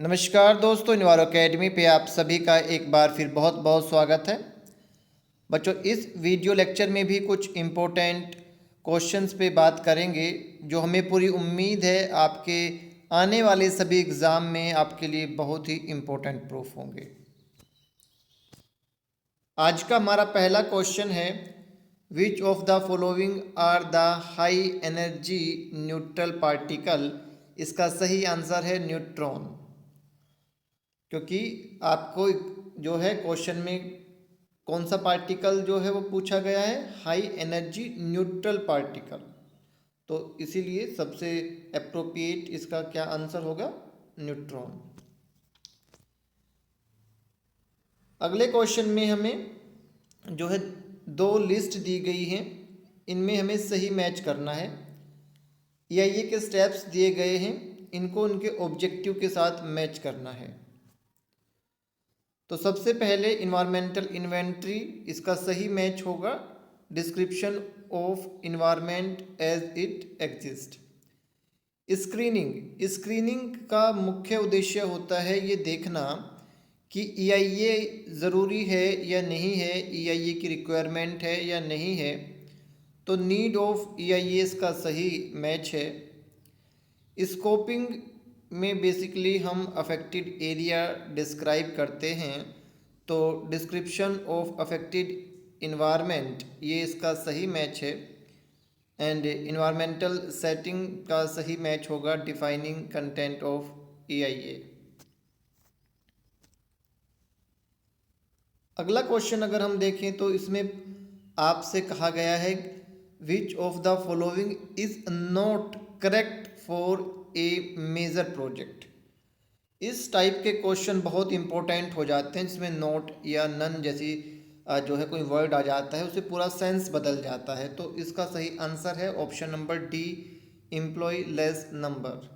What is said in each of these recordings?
नमस्कार दोस्तों, इन्वायरो अकेडमी पे आप सभी का एक बार फिर बहुत बहुत स्वागत है। बच्चों, इस वीडियो लेक्चर में भी कुछ इम्पोर्टेंट क्वेश्चंस पे बात करेंगे जो हमें पूरी उम्मीद है आपके आने वाले सभी एग्ज़ाम में आपके लिए बहुत ही इम्पोर्टेंट प्रूफ होंगे। आज का हमारा पहला क्वेश्चन है, which of the following are the high energy neutral particle. इसका सही आंसर है न्यूट्रॉन, क्योंकि आपको जो है क्वेश्चन में कौन सा पार्टिकल जो है वो पूछा गया है, हाई एनर्जी न्यूट्रल पार्टिकल। तो इसीलिए सबसे अप्रोप्रिएट इसका क्या आंसर होगा, न्यूट्रॉन। अगले क्वेश्चन में हमें जो है दो लिस्ट दी गई हैं, इनमें हमें सही मैच करना है या ये के स्टेप्स दिए गए हैं, इनको उनके ऑब्जेक्टिव के साथ मैच करना है। तो सबसे पहले इन्वायरमेंटल इन्वेंट्री, इसका सही मैच होगा description of environment as it exist. Screening का मुख्य उद्देश्य होता है ये देखना कि ईआईए ज़रूरी है या नहीं है, ईआईए की रिक्वायरमेंट है या नहीं है। तो नीड ऑफ ईआईए का सही मैच है। स्कोपिंग में बेसिकली हम अफेक्टेड एरिया डिस्क्राइब करते हैं, तो डिस्क्रिप्शन ऑफ अफेक्टेड इन्वायरमेंट ये इसका सही मैच है। एंड इन्वायरमेंटल सेटिंग का सही मैच होगा डिफाइनिंग कंटेंट ऑफ ईआईए। अगला क्वेश्चन अगर हम देखें तो इसमें आपसे कहा गया है, which of the following is not correct for a major project. इस टाइप के क्वेश्चन बहुत इंपॉर्टेंट हो जाते हैं, जिसमें नॉट या नन जैसी जो है कोई वर्ड आ जाता है, उससे पूरा सेंस बदल जाता है। तो इसका सही आंसर है option number D, employ less number.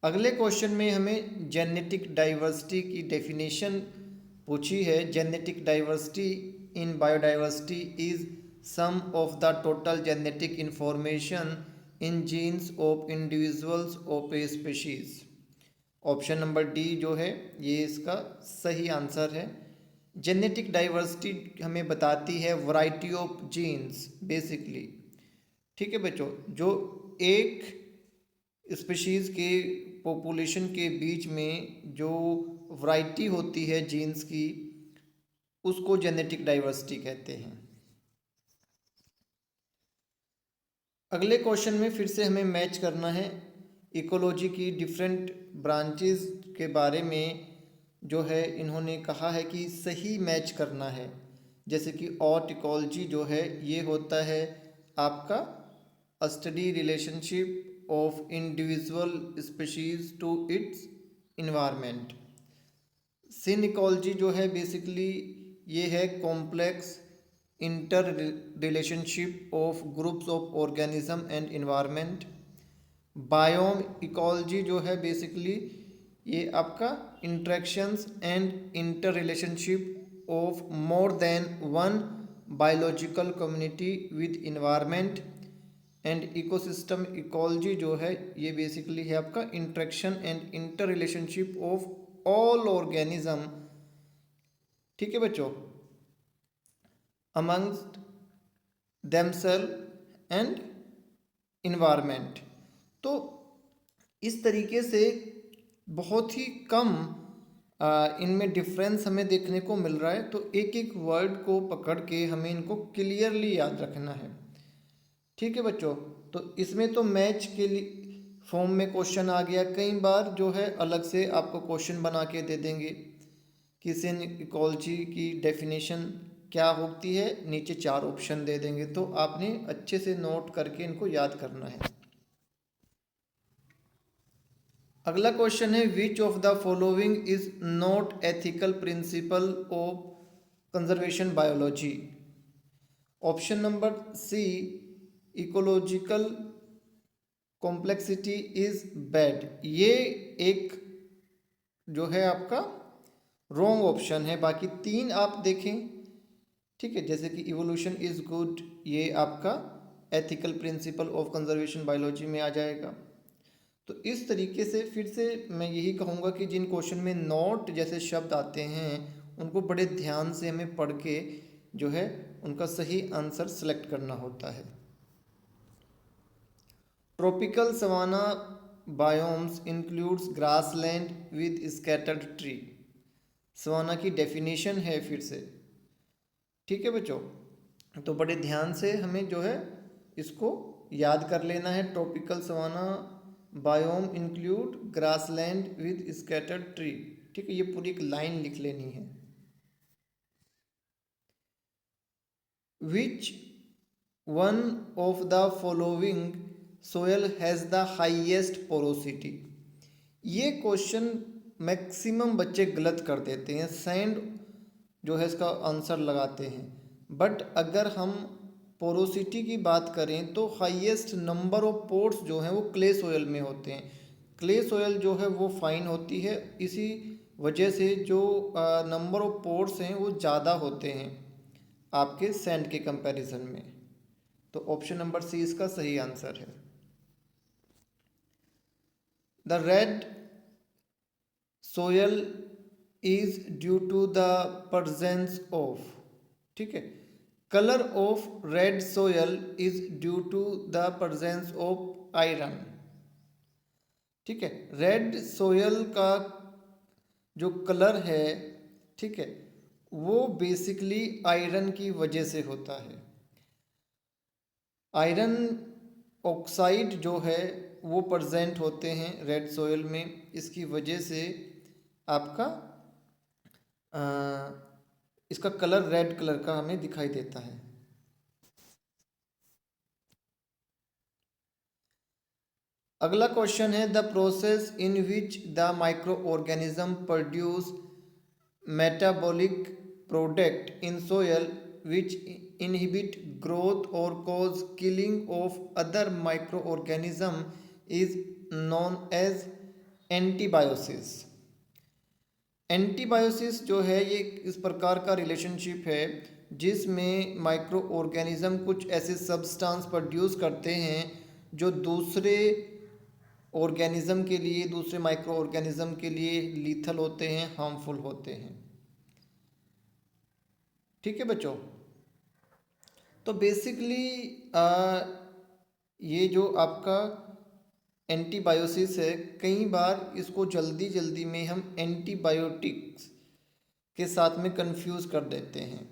अगले क्वेश्चन में हमें जेनेटिक डाइवर्सिटी की डेफिनेशन पूछी है। Genetic diversity in biodiversity is sum of the total genetic information in genes of individuals of a species. Option number D जो है ये इसका सही आंसर है। जेनेटिक डाइवर्सिटी हमें बताती है वैरायटी ऑफ जीन्स बेसिकली। ठीक है बच्चों, जो एक स्पीशीज़ के पॉपुलेशन के बीच में जो वैरायटी होती है जीन्स की, उसको जेनेटिक डाइवर्सिटी कहते हैं। अगले क्वेश्चन में फिर से हमें मैच करना है इकोलॉजी की डिफरेंट ब्रांचेस के बारे में, जो है इन्होंने कहा है कि सही मैच करना है। जैसे कि ऑट इकोलॉजी जो है ये होता है आपका study relationship of individual species to its environment. Synecology जो है बेसिकली ये है complex inter relationship of groups of organism and environment. Biome ecology जो है बेसिकली ये आपका interactions and inter relationship of more than one biological community with environment. And ecosystem ecology जो है ये बेसिकली है आपका interaction and inter relationship of all organism. ठीक है बच्चों, amongst themselves and environment। तो इस तरीके से बहुत ही कम इनमें डिफरेंस हमें देखने को मिल रहा है। तो एक एक वर्ड को पकड़ के हमें इनको क्लियरली याद रखना है। ठीक है बच्चों, तो इसमें तो मैच के लिए फॉर्म में क्वेश्चन आ गया। कई बार जो है अलग से आपको क्वेश्चन बना के दे देंगे कि सिन इकोलॉजी की डेफिनेशन क्या होती है, नीचे 4 ऑप्शन दे देंगे। तो आपने अच्छे से नोट करके इनको याद करना है। अगला क्वेश्चन है, which of the following is not ethical principle of conservation biology. Option number C, ecological complexity is bad. ये एक जो है आपका रॉन्ग ऑप्शन है। बाकी 3 आप देखें, ठीक है, जैसे कि इवोल्यूशन इज गुड, ये आपका ethical principle of conservation biology में आ जाएगा। तो इस तरीके से फिर से मैं यही कहूँगा कि जिन क्वेश्चन में नॉट जैसे शब्द आते हैं उनको बड़े ध्यान से हमें पढ़ के जो है उनका सही आंसर सेलेक्ट करना होता है। Tropical savanna biomes includes grassland with scattered tree. Savanna की डेफिनेशन है फिर से, ठीक है बच्चों। तो बड़े ध्यान से हमें जो है इसको याद कर लेना है। Tropical savanna biome include grassland with scattered tree, ठीक है, ये पूरी एक लाइन लिख लेनी है। Which one of the following soil has the highest porosity. ये क्वेश्चन मैक्सिमम बच्चे गलत कर देते हैं, सैंड जो है इसका आंसर लगाते हैं। बट अगर हम पोरोसिटी की बात करें तो हाईएस्ट नंबर ऑफ पोर्स जो हैं वो क्ले सोयल में होते हैं। क्ले सोयल जो है वो फाइन होती है, इसी वजह से जो नंबर ऑफ पोर्स हैं वो ज़्यादा होते हैं आपके सैंड के कंपैरिजन में। तो ऑप्शन नंबर सी इसका सही आंसर है। The red soil is due to the presence of, ठीक है, colour of red soil is due to the presence of iron, ठीक है। रेड सोयल का जो कलर है, ठीक है, वो बेसिकली आयरन की वजह से होता है। आयरन ऑक्साइड जो है वो प्रेजेंट होते हैं रेड सोयल में, इसकी वजह से आपका इसका कलर रेड कलर का हमें दिखाई देता है। अगला क्वेश्चन है the process in which the micro organism produce metabolic product in soil which inhibit growth or cause killing of other microorganism is known as antibiosis. Antibiosis जो है ये इस प्रकार का रिलेशनशिप है जिसमें माइक्रो ऑर्गेनिज्म कुछ ऐसे सब्सटेंस प्रोड्यूस करते हैं जो दूसरे ऑर्गेनिज्म के लिए, दूसरे माइक्रो ऑर्गेनिज्म के लिए लीथल होते हैं, हार्मफुल होते हैं, ठीक है बच्चों। तो बेसिकली ये जो आपका एंटीबायोसिस है, कई बार इसको जल्दी जल्दी में हम एंटीबायोटिक्स के साथ में कंफ्यूज कर देते हैं,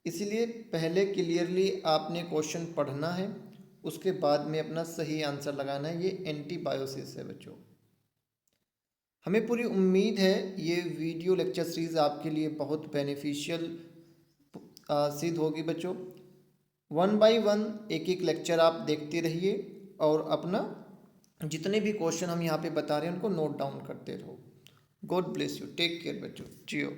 इसलिए पहले क्लियरली आपने क्वेश्चन पढ़ना है, उसके बाद में अपना सही आंसर लगाना है। ये एंटीबायोसिस है बच्चों। हमें पूरी उम्मीद है ये वीडियो लेक्चर सीरीज़ आपके लिए बहुत बेनिफिशियल सिद्ध होगी बच्चों। 1 बाय 1 एक एक लेक्चर आप देखते रहिए और अपना जितने भी क्वेश्चन हम यहाँ पे बता रहे हैं उनको नोट डाउन करते रहो। God bless you, take care बच्चों, जियो।